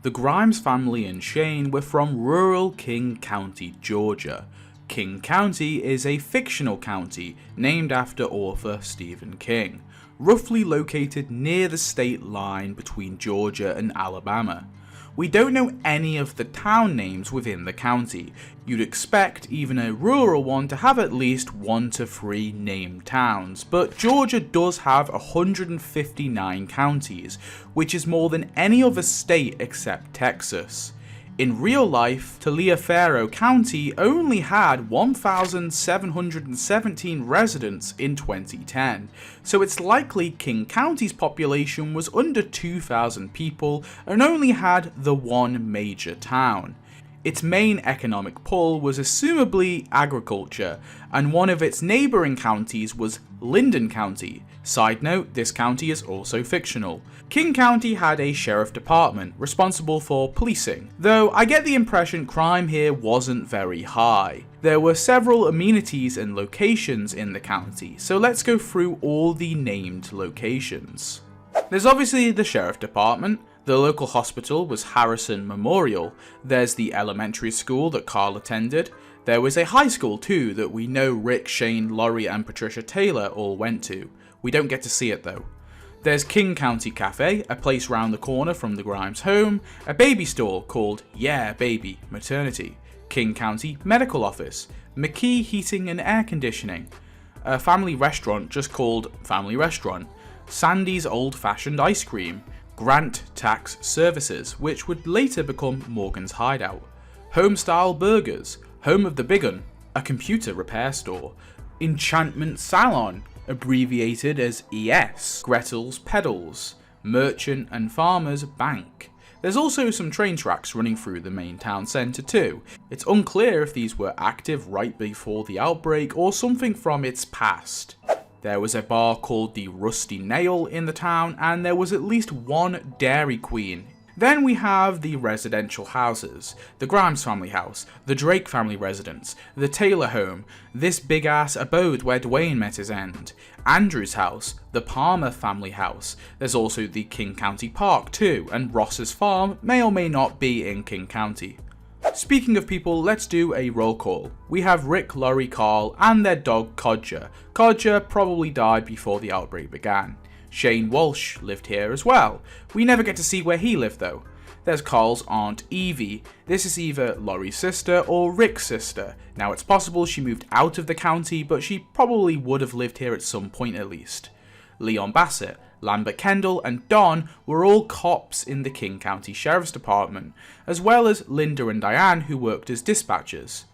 The Grimes family and Shane were from rural King County, Georgia. King County is a fictional county named after author Stephen King, roughly located near the state line between Georgia and Alabama. We don't know any of the town names within the county. You'd expect even a rural one to have at least 1 to 3 named towns, but Georgia does have 159 counties, which is more than any other state except Texas. In real life, Taliaferro County only had 1,717 residents in 2010, so it's likely King County's population was under 2,000 people and only had the one major town. Its main economic pull was assumably agriculture, and one of its neighbouring counties was Linden County. Side note, this county is also fictional. King County had a sheriff department responsible for policing, though I get the impression crime here wasn't very high. There were several amenities and locations in the county, so let's go through all the named locations. There's obviously the sheriff department. The local hospital was Harrison Memorial. There's the elementary school that Carl attended. There was a high school too that we know Rick, Shane, Laurie and Patricia Taylor all went to. We don't get to see it though. There's King County Cafe, a place round the corner from the Grimes home, a baby store called Yeah Baby Maternity, King County Medical Office, McKee Heating and Air Conditioning, a family restaurant just called Family Restaurant, Sandy's Old Fashioned Ice Cream, Grant Tax Services, which would later become Morgan's Hideout, Homestyle Burgers, Home of the Big Un, a computer repair store, Enchantment Salon, abbreviated as ES, Gretel's Pedals, Merchant and Farmers Bank. There's also some train tracks running through the main town centre too. It's unclear if these were active right before the outbreak or something from its past. There was a bar called the Rusty Nail in the town, and there was at least one Dairy Queen. Then we have the residential houses, the Grimes family house, the Drake family residence, the Taylor home, this big ass abode where Duane met his end, Andrew's house, the Palmer family house. There's also the King County Park too, and Ross's farm may or may not be in King County. Speaking of people, let's do a roll call. We have Rick, Laurie, Carl, and their dog Codger. Codger probably died before the outbreak began. Shane Walsh lived here as well. We never get to see where he lived though. There's Carl's aunt Evie. This is either Laurie's sister or Rick's sister. Now it's possible she moved out of the county, but she probably would have lived here at some point at least. Leon Bassett, Lambert Kendall and Don were all cops in the King County Sheriff's Department, as well as Linda and Diane who worked as dispatchers.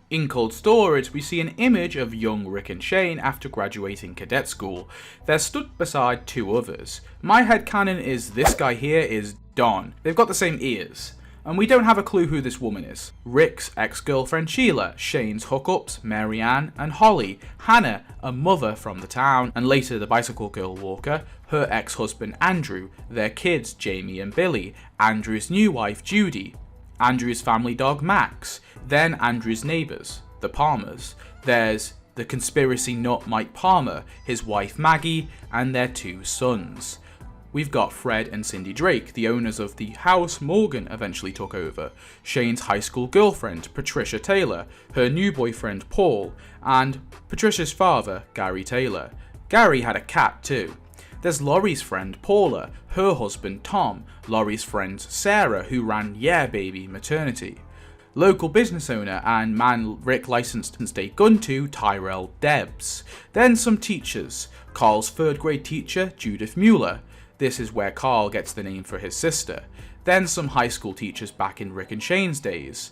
In cold storage, we see an image of young Rick and Shane after graduating cadet school. They're stood beside 2 others. My headcanon is this guy here is Don. They've got the same ears. And we don't have a clue who this woman is. Rick's ex-girlfriend Sheila, Shane's hookups, Mary Ann and Holly, Hannah, a mother from the town, and later the bicycle girl Walker, her ex-husband Andrew, their kids Jamie and Billy, Andrew's new wife Judy, Andrew's family dog Max, then Andrew's neighbours, the Palmers. There's the conspiracy nut Mike Palmer, his wife Maggie, and their 2 sons. We've got Fred and Cindy Drake, the owners of the house Morgan eventually took over, Shane's high school girlfriend, Patricia Taylor, her new boyfriend Paul, and Patricia's father, Gary Taylor. Gary had a cat too. There's Laurie's friend Paula, her husband Tom, Laurie's friend Sarah who ran Yeah Baby Maternity, local business owner and man Rick licensed and state gun to, Tyrell Debs. Then some teachers, Carl's 3rd grade teacher Judith Mueller. This is where Carl gets the name for his sister. Then some high school teachers back in Rick and Shane's days.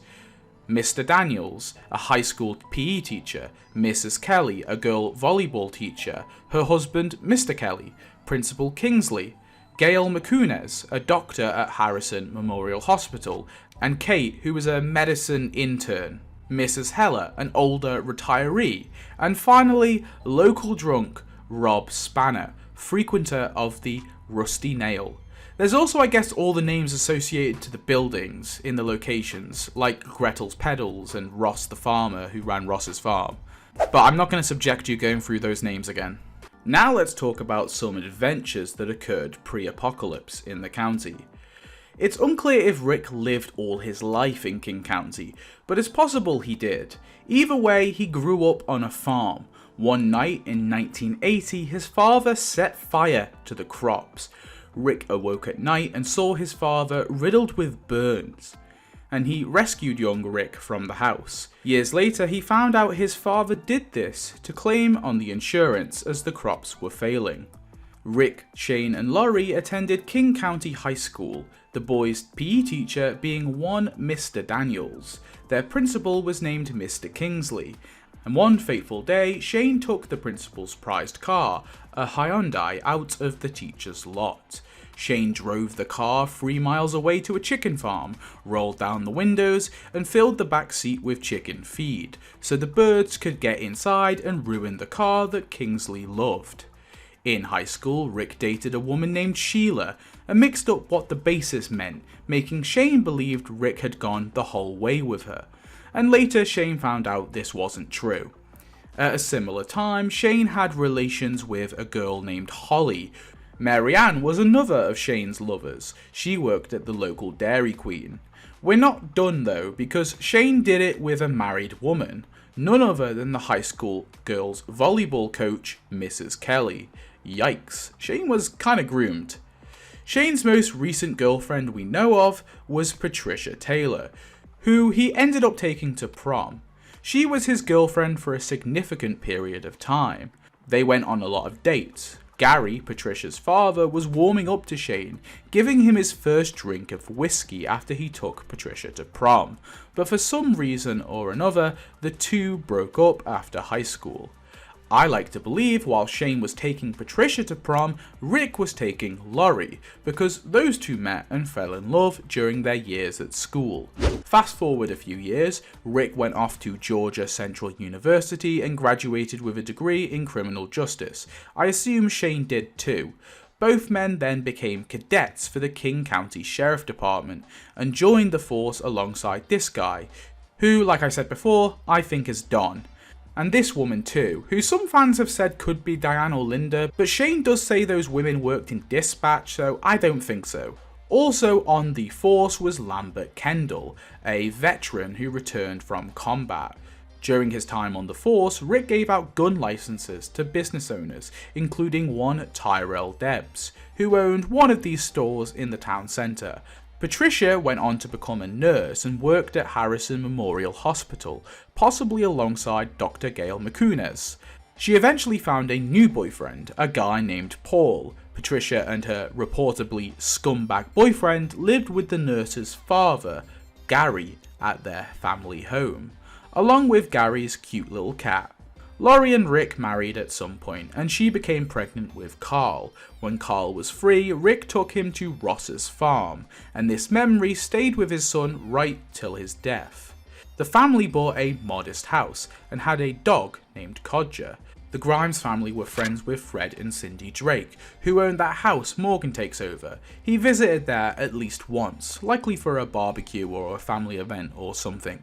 Mr. Daniels, a high school PE teacher, Mrs. Kelly, a girl volleyball teacher, her husband Mr. Kelly, Principal Kingsley, Gail McCunes, a doctor at Harrison Memorial Hospital, and Kate, who was a medicine intern, Mrs. Heller, an older retiree, and finally, local drunk Rob Spanner, frequenter of the Rusty Nail. There's also, I guess, all the names associated to the buildings in the locations, like Gretel's Pedals and Ross the farmer who ran Ross's farm. But I'm not going to subject you going through those names again. Now let's talk about some adventures that occurred pre-apocalypse in the county. It's unclear if Rick lived all his life in King County, but it's possible he did. Either way, he grew up on a farm. One night in 1980, his father set fire to the crops. Rick awoke at night and saw his father riddled with burns, and he rescued young Rick from the house. Years later, he found out his father did this to claim on the insurance as the crops were failing. Rick, Shane and Laurie attended King County High School, the boys' PE teacher being one Mr. Daniels. Their principal was named Mr. Kingsley, and one fateful day, Shane took the principal's prized car, a Hyundai, out of the teacher's lot. Shane drove the car 3 miles away to a chicken farm, rolled down the windows, and filled the back seat with chicken feed, so the birds could get inside and ruin the car that Kingsley loved. In high school, Rick dated a woman named Sheila, and mixed up what the basis meant, making Shane believe Rick had gone the whole way with her. And later, Shane found out this wasn't true. At a similar time, Shane had relations with a girl named Holly. Mary Ann was another of Shane's lovers. She worked at the local Dairy Queen. We're not done though, because Shane did it with a married woman, none other than the high school girls volleyball coach, Mrs. Kelly. Yikes, Shane was kinda groomed. Shane's most recent girlfriend we know of was Patricia Taylor, who he ended up taking to prom. She was his girlfriend for a significant period of time. They went on a lot of dates. Gary, Patricia's father, was warming up to Shane, giving him his first drink of whiskey after he took Patricia to prom, but for some reason or another, the two broke up after high school. I like to believe while Shane was taking Patricia to prom, Rick was taking Laurie, because those two met and fell in love during their years at school. Fast forward a few years, Rick went off to Georgia Central University and graduated with a degree in criminal justice. I assume Shane did too. Both men then became cadets for the King County Sheriff Department and joined the force alongside this guy, who, like I said before, I think is Don. And this woman too, who some fans have said could be Diane or Linda, but Shane does say those women worked in dispatch, so I don't think so. Also on the force was Lambert Kendall, a veteran who returned from combat. During his time on the force, Rick gave out gun licenses to business owners, including one Tyrell Debs, who owned one of these stores in the town centre. Patricia went on to become a nurse and worked at Harrison Memorial Hospital, possibly alongside Dr. Gail McCunes. She eventually found a new boyfriend, a guy named Paul. Patricia and her reportedly scumbag boyfriend lived with the nurse's father, Gary, at their family home, along with Gary's cute little cat. Laurie and Rick married at some point, and she became pregnant with Carl. When Carl was free, Rick took him to Ross's farm, and this memory stayed with his son right till his death. The family bought a modest house, and had a dog named Codger. The Grimes family were friends with Fred and Cindy Drake, who owned that house Morgan takes over. He visited there at least once, likely for a barbecue or a family event or something.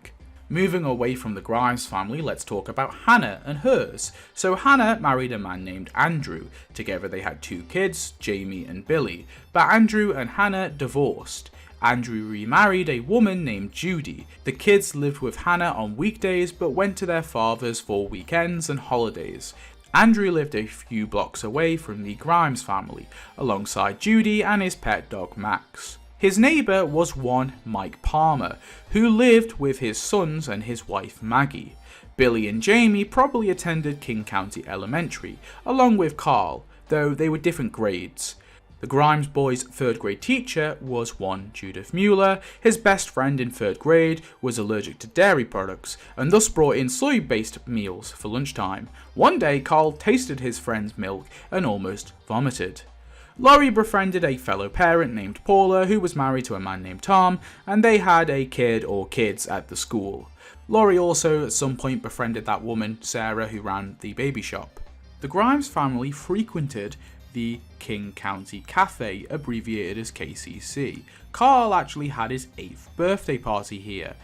Moving away from the Grimes family, let's talk about Hannah and hers. So Hannah married a man named Andrew. Together they had 2 kids, Jamie and Billy, but Andrew and Hannah divorced. Andrew remarried a woman named Judy. The kids lived with Hannah on weekdays but went to their father's for weekends and holidays. Andrew lived a few blocks away from the Grimes family, alongside Judy and his pet dog Max. His neighbour was one Mike Palmer, who lived with his sons and his wife Maggie. Billy and Jamie probably attended King County Elementary, along with Carl, though they were different grades. The Grimes boys' 3rd grade teacher was one Judith Mueller. His best friend in 3rd grade was allergic to dairy products, and thus brought in soy-based meals for lunchtime. One day, Carl tasted his friend's milk and almost vomited. Laurie befriended a fellow parent named Paula who was married to a man named Tom, and they had a kid or kids at the school. Laurie also at some point befriended that woman, Sarah, who ran the baby shop. The Grimes family frequented the King County Cafe, abbreviated as KCC. Carl actually had his 8th birthday party here,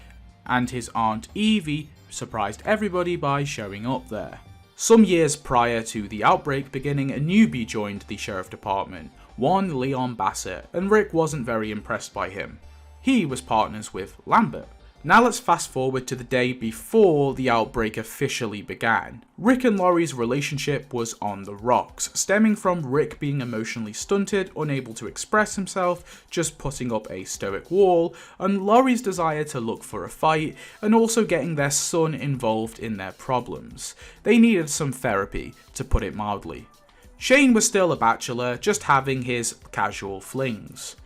and his aunt Evie surprised everybody by showing up there. Some years prior to the outbreak beginning, a newbie joined the sheriff department, one Leon Bassett, and Rick wasn't very impressed by him. He was partners with Lambert. Now let's fast forward to the day before the outbreak officially began. Rick and Laurie's relationship was on the rocks, stemming from Rick being emotionally stunted, unable to express himself, just putting up a stoic wall, and Laurie's desire to look for a fight, and also getting their son involved in their problems. They needed some therapy, to put it mildly. Shane was still a bachelor, just having his casual flings.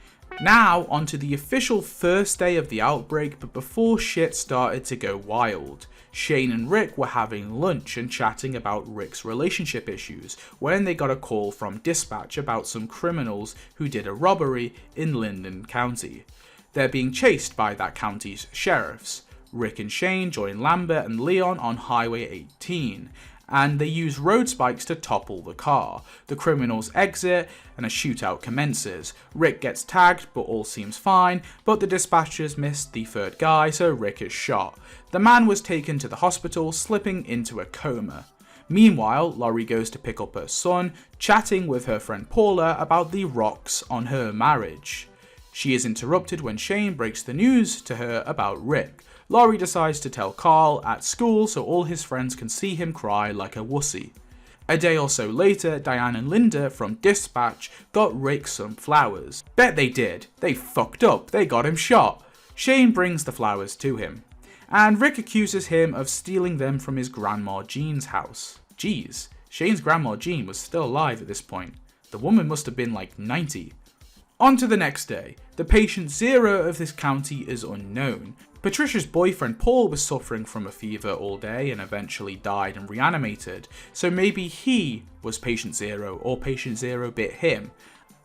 Now, onto the official first day of the outbreak, but before shit started to go wild. Shane and Rick were having lunch and chatting about Rick's relationship issues when they got a call from dispatch about some criminals who did a robbery in Linden County. They're being chased by that county's sheriffs. Rick and Shane join Lambert and Leon on Highway 18, and they use road spikes to topple the car. The criminals exit and a shootout commences. Rick gets tagged, but all seems fine, but the dispatchers missed the third guy, so Rick is shot. The man was taken to the hospital, slipping into a coma. Meanwhile, Laurie goes to pick up her son, chatting with her friend Paula about the rocks on her marriage. She is interrupted when Shane breaks the news to her about Rick. Laurie decides to tell Carl at school so all his friends can see him cry like a wussy. A day or so later, Diane and Linda from dispatch got Rick some flowers. Bet they did. They fucked up. They got him shot. Shane brings the flowers to him, and Rick accuses him of stealing them from his grandma Jean's house. Jeez, Shane's grandma Jean was still alive at this point. The woman must have been like 90. On to the next day. The patient zero of this county is unknown. Patricia's boyfriend Paul was suffering from a fever all day and eventually died and reanimated, so maybe he was patient zero, or patient zero bit him.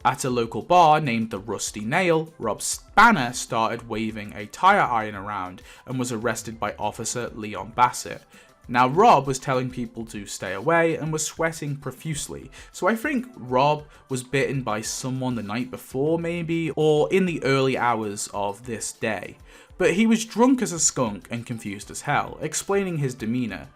At a local bar named the Rusty Nail, Rob Spanner started waving a tire iron around and was arrested by Officer Leon Bassett. Now Rob was telling people to stay away and was sweating profusely, so I think Rob was bitten by someone the night before maybe, or in the early hours of this day. But he was drunk as a skunk and confused as hell, explaining his demeanour.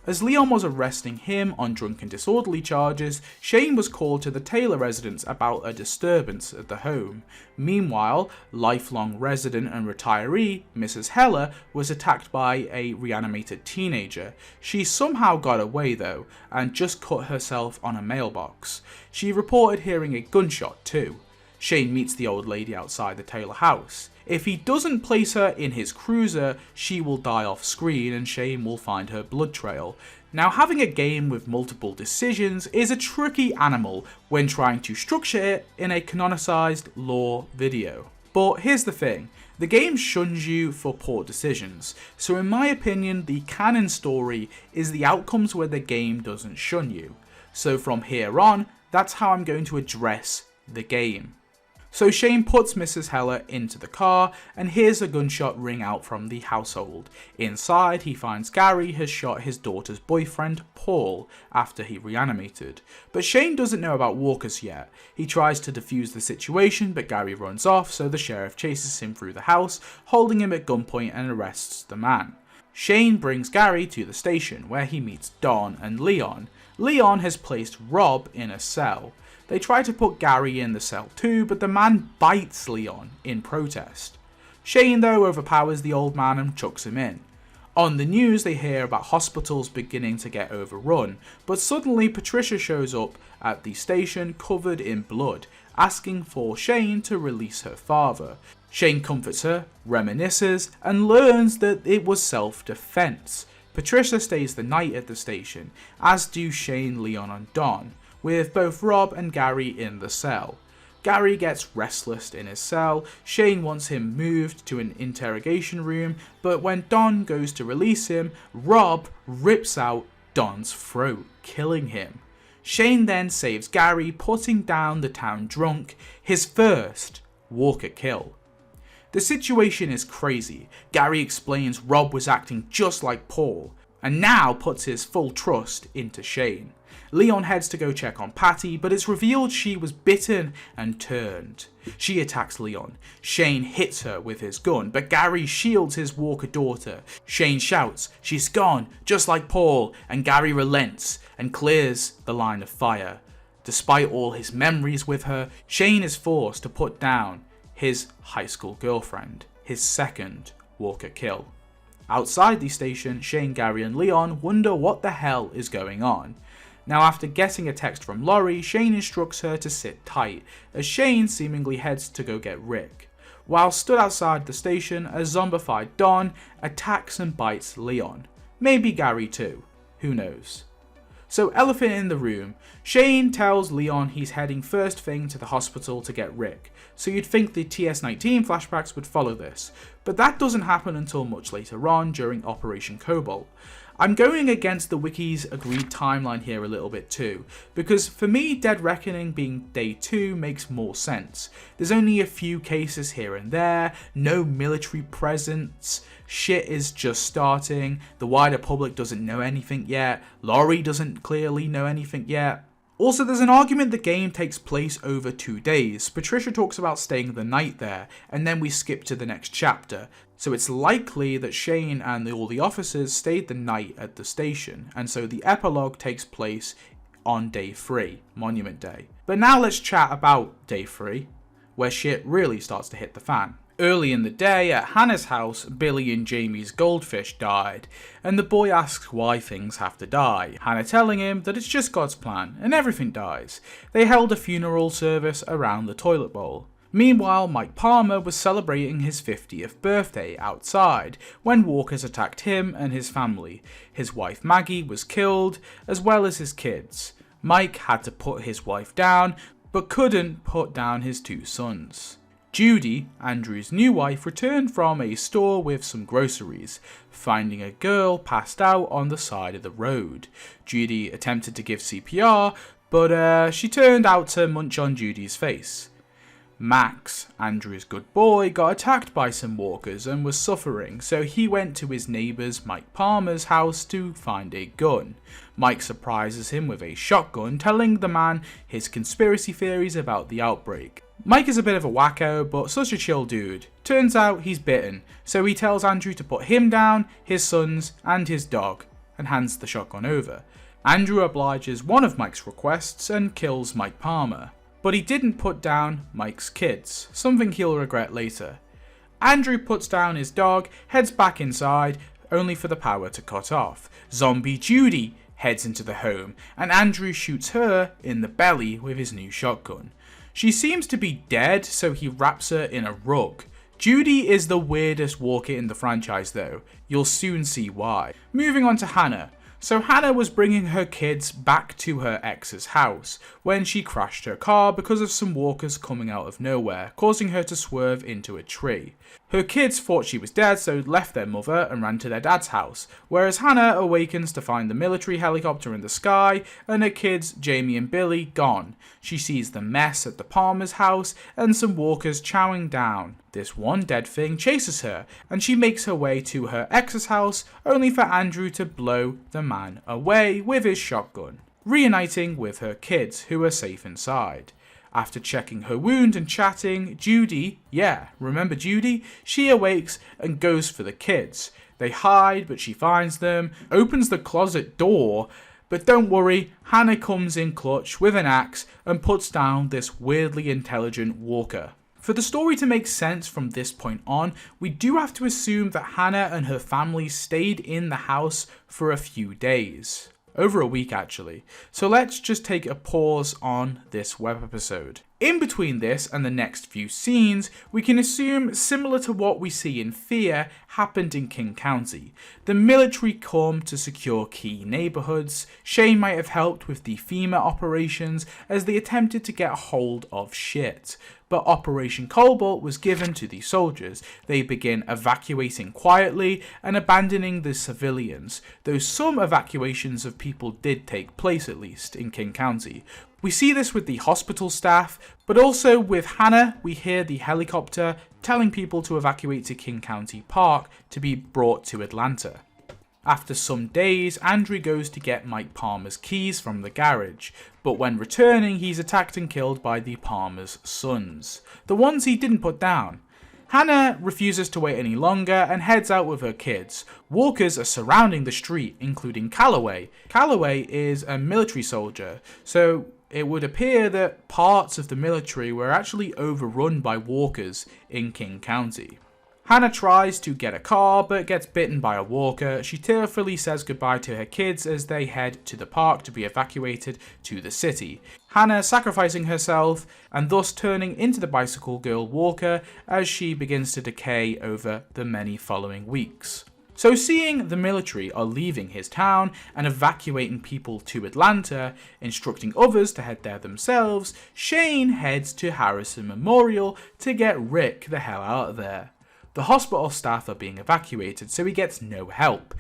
As Leon was arresting him on drunken disorderly charges, Shane was called to the Taylor residence about a disturbance at the home. Meanwhile, lifelong resident and retiree Mrs. Heller was attacked by a reanimated teenager. She somehow got away though, and just cut herself on a mailbox. She reported hearing a gunshot too. Shane meets the old lady outside the Taylor house. If he doesn't place her in his cruiser, she will die off screen and Shane will find her blood trail. Now, having a game with multiple decisions is a tricky animal when trying to structure it in a canonicized lore video. But here's the thing, the game shuns you for poor decisions, so in my opinion the canon story is the outcomes where the game doesn't shun you. So from here on, that's how I'm going to address the game. So Shane puts Mrs. Heller into the car and hears a gunshot ring out from the household. Inside, he finds Gary has shot his daughter's boyfriend, Paul, after he reanimated. But Shane doesn't know about walkers yet. He tries to defuse the situation, but Gary runs off, so the sheriff chases him through the house, holding him at gunpoint and arrests the man. Shane brings Gary to the station, where he meets Don and Leon. Leon has placed Rob in a cell. They try to put Gary in the cell too, but the man bites Leon in protest. Shane though overpowers the old man and chucks him in. On the news they hear about hospitals beginning to get overrun, but suddenly Patricia shows up at the station covered in blood, asking for Shane to release her father. Shane comforts her, reminisces, and learns that it was self-defense. Patricia stays the night at the station, as do Shane, Leon and Don, with both Rob and Gary in the cell. Gary gets restless in his cell. Shane wants him moved to an interrogation room, but when Don goes to release him, Rob rips out Don's throat, killing him. Shane then saves Gary, putting down the town drunk, his first Walker kill. The situation is crazy. Gary explains Rob was acting just like Paul, and now puts his full trust into Shane. Leon heads to go check on Patty, but it's revealed she was bitten and turned. She attacks Leon. Shane hits her with his gun, but Gary shields his Walker daughter. Shane shouts, "She's gone, just like Paul," and Gary relents and clears the line of fire. Despite all his memories with her, Shane is forced to put down his high school girlfriend, his second Walker kill. Outside the station, Shane, Gary and Leon wonder what the hell is going on. Now, after getting a text from Laurie, Shane instructs her to sit tight, as Shane seemingly heads to go get Rick. While stood outside the station, a zombified Don attacks and bites Leon. Maybe Gary too, who knows. So, elephant in the room, Shane tells Leon he's heading first thing to the hospital to get Rick, so you'd think the TS-19 flashbacks would follow this, but that doesn't happen until much later on during Operation Cobalt. I'm going against the wiki's agreed timeline here a little bit too, because for me Dead Reckoning being day 2 makes more sense. There's only a few cases here and there, no military presence, shit is just starting, the wider public doesn't know anything yet, Laurie doesn't clearly know anything yet. Also, there's an argument the game takes place over 2 days. Patricia talks about staying the night there, and then we skip to the next chapter. So it's likely that Shane and all the officers stayed the night at the station, and so the epilogue takes place on day 3, Monument Day. But now let's chat about day 3, where shit really starts to hit the fan. Early in the day, at Hannah's house, Billy and Jamie's goldfish died, and the boy asks why things have to die. Hannah telling him that it's just God's plan, and everything dies. They held a funeral service around the toilet bowl. Meanwhile, Mike Palmer was celebrating his 50th birthday outside, when walkers attacked him and his family. His wife Maggie was killed, as well as his kids. Mike had to put his wife down, but couldn't put down his 2 sons. Judy, Andrew's new wife, returned from a store with some groceries, finding a girl passed out on the side of the road. Judy attempted to give CPR, but she turned out to munch on Judy's face. Max, Andrew's good boy, got attacked by some walkers and was suffering, so he went to his neighbour's Mike Palmer's house to find a gun. Mike surprises him with a shotgun, telling the man his conspiracy theories about the outbreak. Mike is a bit of a wacko, but such a chill dude. Turns out he's bitten, so he tells Andrew to put him down, his sons, and his dog, and hands the shotgun over. Andrew obliges one of Mike's requests and kills Mike Palmer. But he didn't put down Mike's kids, something he'll regret later. Andrew puts down his dog, heads back inside, only for the power to cut off. Zombie Judy heads into the home, and Andrew shoots her in the belly with his new shotgun. She seems to be dead, so he wraps her in a rug. Judy is the weirdest walker in the franchise though, you'll soon see why. Moving on to Hannah. So Hannah was bringing her kids back to her ex's house when she crashed her car because of some walkers coming out of nowhere, causing her to swerve into a tree. Her kids thought she was dead, so left their mother and ran to their dad's house, whereas Hannah awakens to find the military helicopter in the sky and her kids, Jamie and Billy, gone. She sees the mess at the Palmer's house and some walkers chowing down. This one dead thing chases her, and she makes her way to her ex's house, only for Andrew to blow the man away with his shotgun, reuniting with her kids, who are safe inside. After checking her wound and chatting, Judy, yeah, remember Judy? She awakes and goes for the kids. They hide, but she finds them, opens the closet door, but don't worry, Hannah comes in clutch with an axe and puts down this weirdly intelligent walker. For the story to make sense from this point on, we do have to assume that Hannah and her family stayed in the house for a few days. Over a week actually. So let's just take a pause on this web episode. In between this and the next few scenes, we can assume, similar to what we see in Fear, happened in King County. The military come to secure key neighbourhoods. Shane might have helped with the FEMA operations as they attempted to get hold of shit. But Operation Cobalt was given to the soldiers. They begin evacuating quietly and abandoning the civilians, though some evacuations of people did take place, at least in King County. We see this with the hospital staff, but also with Hannah. We hear the helicopter telling people to evacuate to King County Park to be brought to Atlanta. After some days, Andrew goes to get Mike Palmer's keys from the garage, but when returning, he's attacked and killed by the Palmer's sons, the ones he didn't put down. Hannah refuses to wait any longer and heads out with her kids. Walkers are surrounding the street, including Calloway. Calloway is a military soldier, so it would appear that parts of the military were actually overrun by walkers in King County. Hannah tries to get a car but gets bitten by a walker. She tearfully says goodbye to her kids as they head to the park to be evacuated to the city. Hannah sacrificing herself and thus turning into the bicycle girl walker as she begins to decay over the many following weeks. So seeing the military are leaving his town and evacuating people to Atlanta, instructing others to head there themselves, Shane heads to Harrison Memorial to get Rick the hell out of there. The hospital staff are being evacuated, so he gets no help.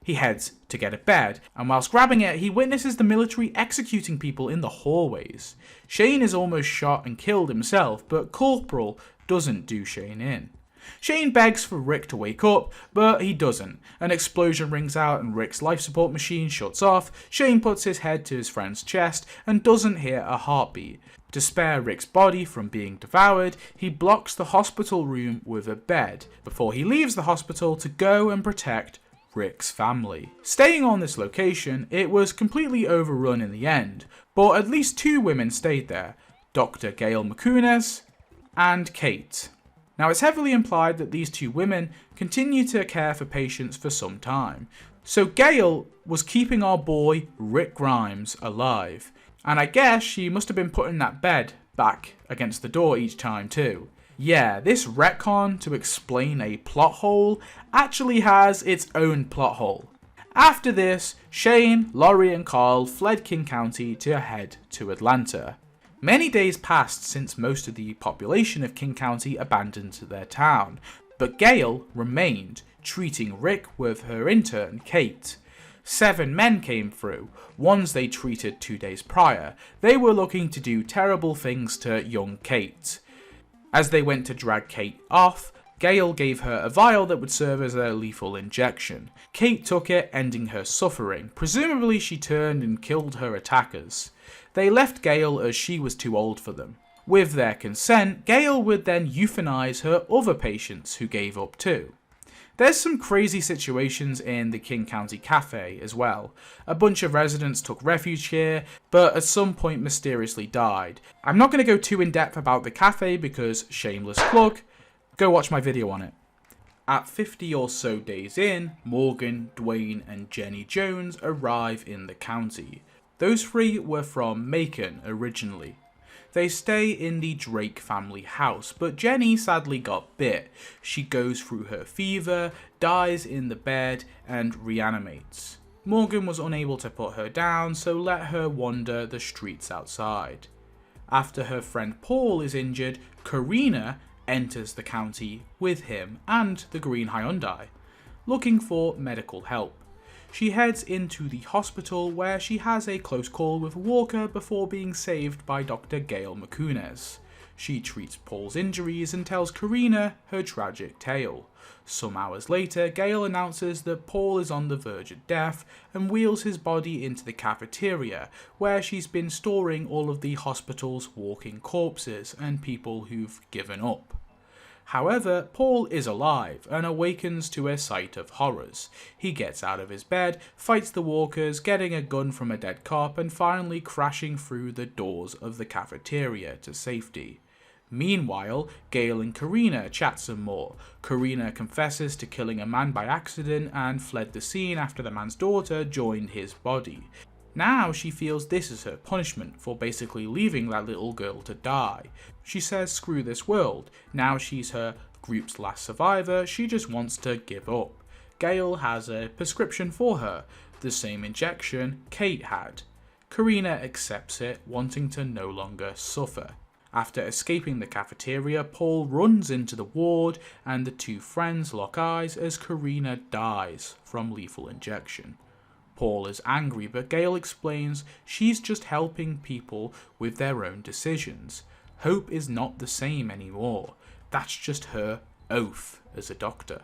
He heads to get a bed, and whilst grabbing it, he witnesses the military executing people in the hallways. Shane is almost shot and killed himself, but Corporal doesn't do Shane in. Shane begs for Rick to wake up, but he doesn't. An explosion rings out and Rick's life support machine shuts off. Shane puts his head to his friend's chest and doesn't hear a heartbeat. To spare Rick's body from being devoured, he blocks the hospital room with a bed before he leaves the hospital to go and protect Rick's family. Staying on this location, it was completely overrun in the end, but at least 2 women stayed there, Dr. Gail McCunes and Kate. Now it's heavily implied that these 2 women continue to care for patients for some time. So Gail was keeping our boy Rick Grimes alive. And I guess she must have been putting that bed back against the door each time too. Yeah, this retcon to explain a plot hole actually has its own plot hole. After this, Shane, Laurie and Carl fled King County to head to Atlanta. Many days passed since most of the population of King County abandoned their town, but Gail remained, treating Rick with her intern, Kate. 7 men came through, ones they treated 2 days prior. They were looking to do terrible things to young Kate. As they went to drag Kate off, Gail gave her a vial that would serve as a lethal injection. Kate took it, ending her suffering. Presumably she turned and killed her attackers. They left Gail as she was too old for them. With their consent, Gail would then euthanize her other patients who gave up too. There's some crazy situations in the King County Cafe as well. A bunch of residents took refuge here, but at some point mysteriously died. I'm not going to go too in depth about the cafe because shameless plug, go watch my video on it. At 50 or so days in, Morgan, Duane and Jenny Jones arrive in the county. Those 3 were from Macon originally. They stay in the Drake family house, but Jenny sadly got bit. She goes through her fever, dies in the bed, and reanimates. Morgan was unable to put her down, so let her wander the streets outside. After her friend Paul is injured, Karina enters the county with him and the green Hyundai, looking for medical help. She heads into the hospital where she has a close call with Walker before being saved by Dr. Gail McCunes. She treats Paul's injuries and tells Karina her tragic tale. Some hours later, Gail announces that Paul is on the verge of death and wheels his body into the cafeteria where she's been storing all of the hospital's walking corpses and people who've given up. However, Paul is alive and awakens to a sight of horrors. He gets out of his bed, fights the walkers, getting a gun from a dead cop and finally crashing through the doors of the cafeteria to safety. Meanwhile, Gail and Karina chat some more. Karina confesses to killing a man by accident and fled the scene after the man's daughter joined his body. Now she feels this is her punishment for basically leaving that little girl to die. She says screw this world, now she's her group's last survivor, she just wants to give up. Gail has a prescription for her, the same injection Kate had. Karina accepts it, wanting to no longer suffer. After escaping the cafeteria, Paul runs into the ward and the 2 friends lock eyes as Karina dies from lethal injection. Paul is angry, but Gail explains she's just helping people with their own decisions. Hope is not the same anymore. That's just her oath as a doctor.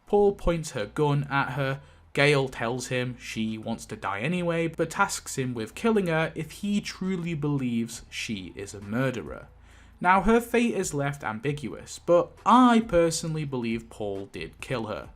Paul points her gun at her. Gail tells him she wants to die anyway, but tasks him with killing her if he truly believes she is a murderer. Now her fate is left ambiguous, but I personally believe Paul did kill her.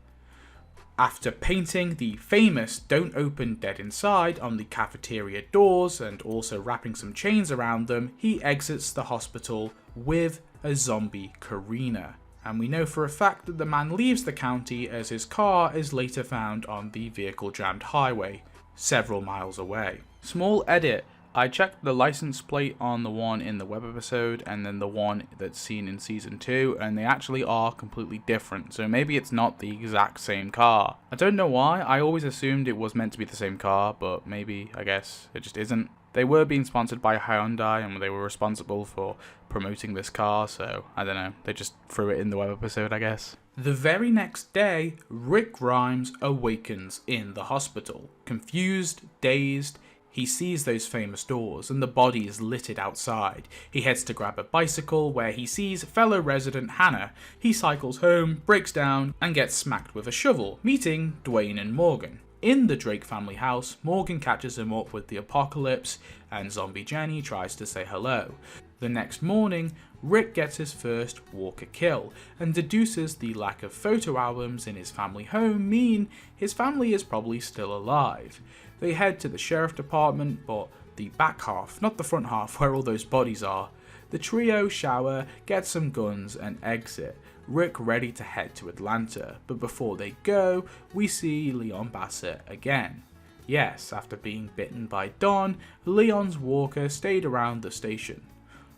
After painting the famous "Don't Open Dead Inside" on the cafeteria doors and also wrapping some chains around them, he exits the hospital with a zombie Karina. And we know for a fact that the man leaves the county as his car is later found on the vehicle-jammed highway, several miles away. Small edit. I checked the license plate on the one in the web episode and then the one that's seen in season 2, and they actually are completely different, so maybe it's not the exact same car. I don't know why, I always assumed it was meant to be the same car, but maybe, I guess, it just isn't. They were being sponsored by Hyundai and they were responsible for promoting this car, so I don't know, they just threw it in the web episode, I guess. The very next day, Rick Grimes awakens in the hospital. Confused, dazed, he sees those famous doors and the body is littered outside. He heads to grab a bicycle where he sees fellow resident Hannah. He cycles home, breaks down, and gets smacked with a shovel, meeting Duane and Morgan. In the Drake family house, Morgan catches him up with the apocalypse and zombie Jenny tries to say hello. The next morning, Rick gets his first Walker kill and deduces the lack of photo albums in his family home mean his family is probably still alive. They head to the sheriff department, but the back half, not the front half where all those bodies are. The trio shower, get some guns and exit. Rick ready to head to Atlanta, but before they go, we see Leon Bassett again. Yes, after being bitten by Don, Leon's Walker stayed around the station.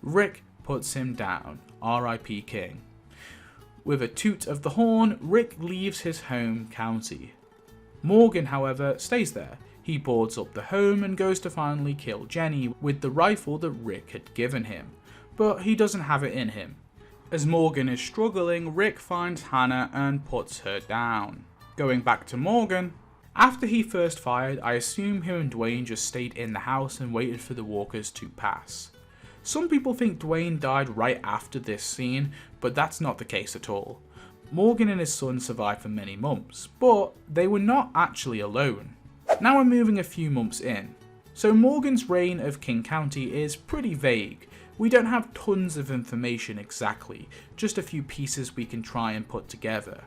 Rick puts him down, R.I.P. King. With a toot of the horn, Rick leaves his home county. Morgan, however, stays there. He boards up the home and goes to finally kill Jenny with the rifle that Rick had given him, but he doesn't have it in him. As Morgan is struggling, Rick finds Hannah and puts her down. Going back to Morgan, after he first fired, I assume him and Duane just stayed in the house and waited for the walkers to pass. Some people think Duane died right after this scene, but that's not the case at all. Morgan and his son survived for many months, but they were not actually alone. Now we're moving a few months in. So Morgan's reign of King County is pretty vague. We don't have tons of information exactly, just a few pieces we can try and put together.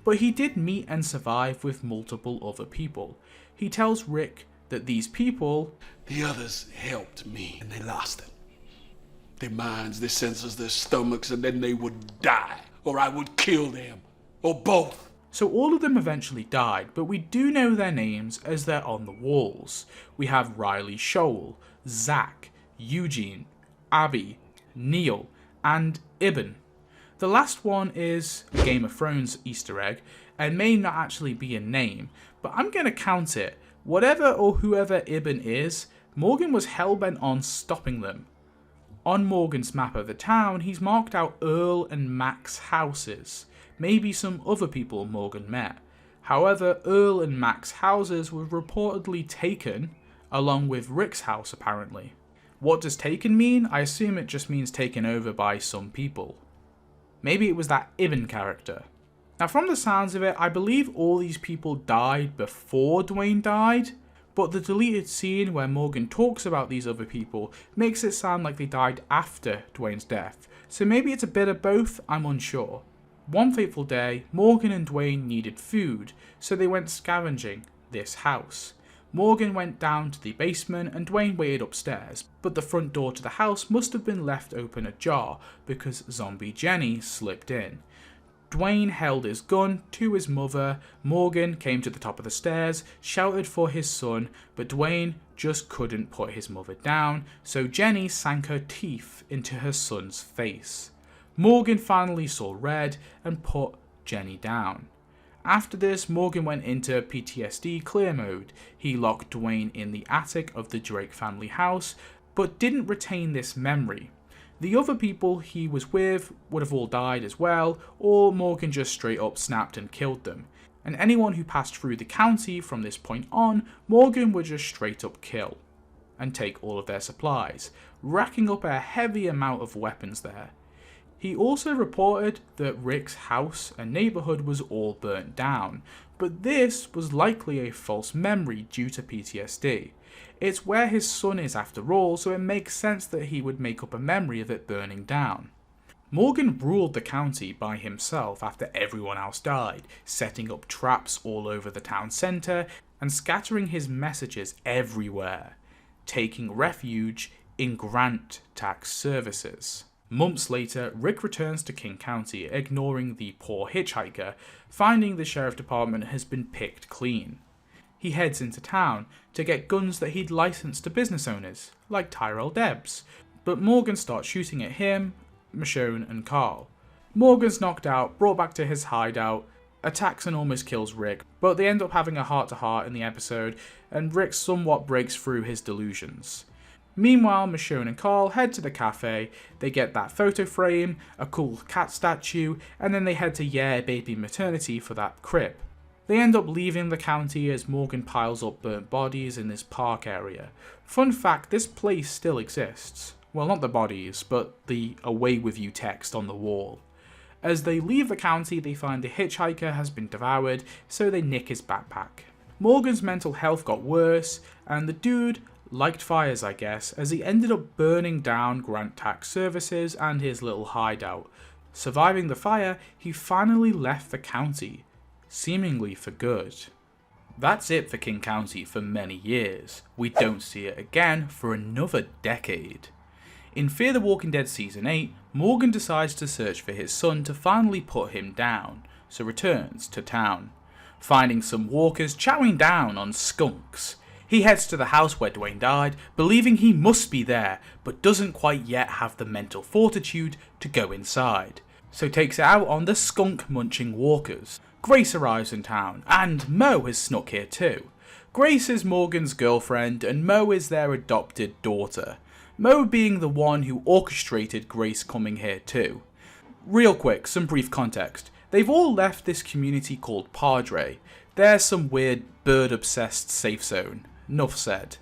But he did meet and survive with multiple other people. He tells Rick that these people, the others helped me and they lost it. Their minds, their senses, their stomachs, and then they would die, or I would kill them, or both. So all of them eventually died, but we do know their names as they're on the walls. We have Riley Shoal, Zach, Eugene, Abby, Neil, and Ibn. The last one is a Game of Thrones Easter egg, and may not actually be a name, but I'm going to count it. Whatever or whoever Ibn is, Morgan was hellbent on stopping them. On Morgan's map of the town, he's marked out Earl and Mac's houses. Maybe some other people Morgan met. However, Earl and Mac's houses were reportedly taken, along with Rick's house apparently. What does taken mean? I assume it just means taken over by some people. Maybe it was that Ibn character. Now from the sounds of it, I believe all these people died before Duane died, but the deleted scene where Morgan talks about these other people makes it sound like they died after Duane's death. So maybe it's a bit of both, I'm unsure. One fateful day, Morgan and Duane needed food, so they went scavenging this house. Morgan went down to the basement and Duane waited upstairs, but the front door to the house must have been left open ajar because zombie Jenny slipped in. Duane held his gun to his mother, Morgan came to the top of the stairs, shouted for his son, but Duane just couldn't put his mother down, so Jenny sank her teeth into her son's face. Morgan finally saw red and put Jenny down. After this, Morgan went into PTSD clear mode. He locked Duane in the attic of the Drake family house, but didn't retain this memory. The other people he was with would have all died as well, or Morgan just straight up snapped and killed them. And anyone who passed through the county from this point on, Morgan would just straight up kill and take all of their supplies, racking up a heavy amount of weapons there. He also reported that Rick's house and neighbourhood was all burnt down, but this was likely a false memory due to PTSD. It's where his son is after all, so it makes sense that he would make up a memory of it burning down. Morgan ruled the county by himself after everyone else died, setting up traps all over the town centre and scattering his messages everywhere, taking refuge in grant tax services. Months later, Rick returns to King County, ignoring the poor hitchhiker, finding the sheriff department has been picked clean. He heads into town to get guns that he'd licensed to business owners, like Tyrell Debs, but Morgan starts shooting at him, Michonne and Carl. Morgan's knocked out, brought back to his hideout, attacks and almost kills Rick, but they end up having a heart-to-heart in the episode, and Rick somewhat breaks through his delusions. Meanwhile, Michonne and Carl head to the cafe, they get that photo frame, a cool cat statue, and then they head to Yeah Baby Maternity for that crib. They end up leaving the county as Morgan piles up burnt bodies in this park area. Fun fact, this place still exists. Well, not the bodies, but the "Away with you" text on the wall. As they leave the county, they find the hitchhiker has been devoured, so they nick his backpack. Morgan's mental health got worse, and the dude liked fires, I guess, as he ended up burning down grant tax services and his little hideout. Surviving the fire, he finally left the county, seemingly for good. That's it for King County for many years. We don't see it again for another decade. In Fear the Walking Dead Season 8, Morgan decides to search for his son to finally put him down, so returns to town. Finding some walkers chowing down on skunks, he heads to the house where Duane died, believing he must be there, but doesn't quite yet have the mental fortitude to go inside, so takes it out on the skunk-munching walkers. Grace arrives in town, and Mo has snuck here too. Grace is Morgan's girlfriend, and Mo is their adopted daughter. Mo being the one who orchestrated Grace coming here too. Real quick, some brief context. They've all left this community called Padre. They're some weird bird-obsessed safe zone. Nuff said.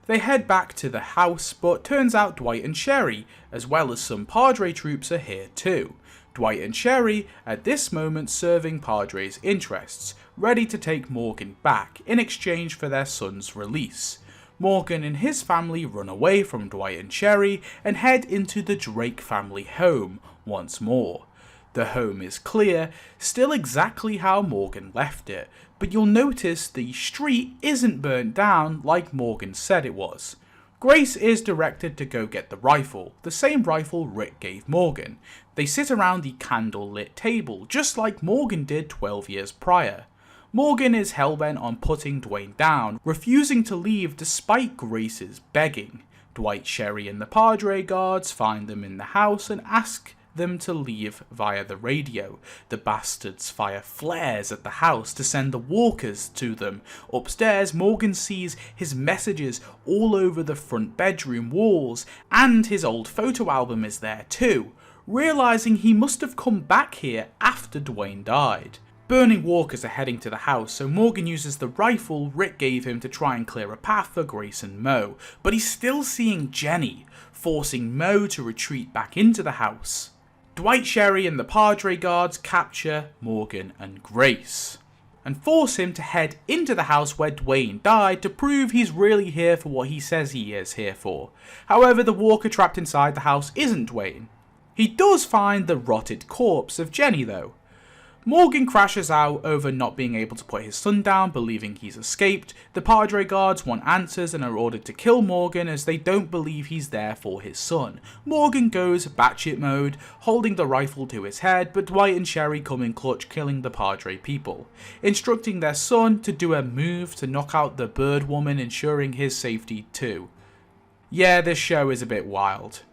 They head back to the house, but turns out Dwight and Sherry, as well as some Padre troops, are here too. Dwight and Sherry, at this moment serving Padre's interests, ready to take Morgan back in exchange for their son's release. Morgan and his family run away from Dwight and Sherry and head into the Drake family home once more. The home is clear, still exactly how Morgan left it, but you'll notice the street isn't burnt down like Morgan said it was. Grace is directed to go get the rifle, the same rifle Rick gave Morgan. They sit around the candle-lit table, just like Morgan did 12 years prior. Morgan is hellbent on putting Duane down, refusing to leave despite Grace's begging. Dwight, Sherry and the Padre guards find them in the house and ask them to leave via the radio. The bastard's fire flares at the house to send the walkers to them. Upstairs, Morgan sees his messages all over the front bedroom walls, and his old photo album is there too, realizing he must have come back here after Duane died. Burning walkers are heading to the house, so Morgan uses the rifle Rick gave him to try and clear a path for Grace and Mo, but he's still seeing Jenny, forcing Mo to retreat back into the house. Dwight, Sherry and the Padre guards capture Morgan and Grace, and force him to head into the house where Duane died to prove he's really here for what he says he is here for. However, the walker trapped inside the house isn't Duane. He does find the rotted corpse of Jenny though. Morgan crashes out over not being able to put his son down, believing he's escaped. The Padre guards want answers and are ordered to kill Morgan as they don't believe he's there for his son. Morgan goes batshit mode, holding the rifle to his head, but Dwight and Sherry come in clutch, killing the Padre people, instructing their son to do a move to knock out the bird woman, ensuring his safety too. Yeah, this show is a bit wild.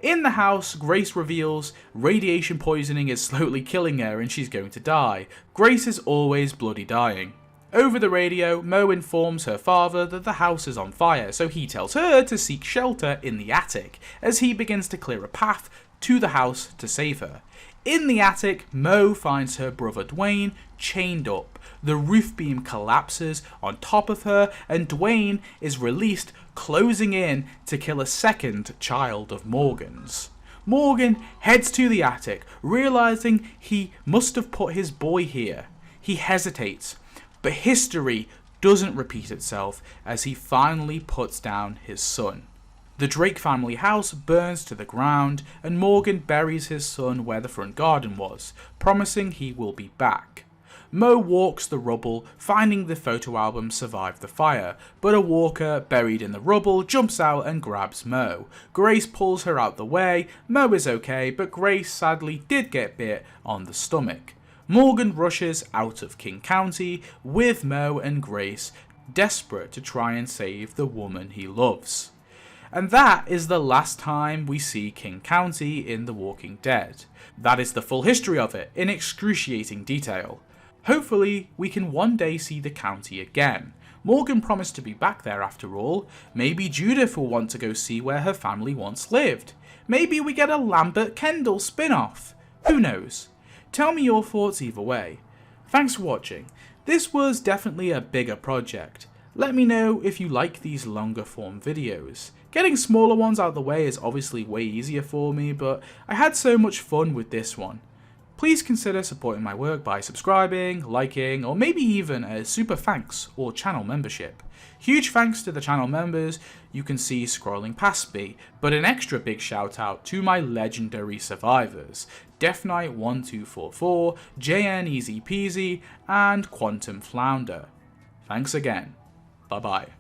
In the house, Grace reveals radiation poisoning is slowly killing her and she's going to die. Grace is always bloody dying. Over the radio, Mo informs her father that the house is on fire, so he tells her to seek shelter in the attic, as he begins to clear a path to the house to save her. In the attic, Mo finds her brother Duane chained up. The roof beam collapses on top of her, and Duane is released, closing in to kill a second child of Morgan's. Morgan heads to the attic, realizing he must have put his boy here. He hesitates, but history doesn't repeat itself as he finally puts down his son. The Drake family house burns to the ground, and Morgan buries his son where the front garden was, promising he will be back. Mo walks the rubble, finding the photo album survived the fire, but a walker buried in the rubble jumps out and grabs Mo. Grace pulls her out the way. Mo is okay, but Grace sadly did get bit on the stomach. Morgan rushes out of King County with Mo and Grace, desperate to try and save the woman he loves. And that is the last time we see King County in The Walking Dead. That is the full history of it, in excruciating detail. Hopefully, we can one day see the county again. Morgan promised to be back there after all. Maybe Judith will want to go see where her family once lived. Maybe we get a Lambert Kendall spin-off. Who knows? Tell me your thoughts either way. Thanks for watching. This was definitely a bigger project. Let me know if you like these longer form videos. Getting smaller ones out of the way is obviously way easier for me, but I had so much fun with this one. Please consider supporting my work by subscribing, liking, or maybe even a super thanks or channel membership. Huge thanks to the channel members you can see scrolling past me, but an extra big shout out to my legendary survivors, Death Knight 1244, JN Easy Peasy, and Quantum Flounder. Thanks again. Bye bye.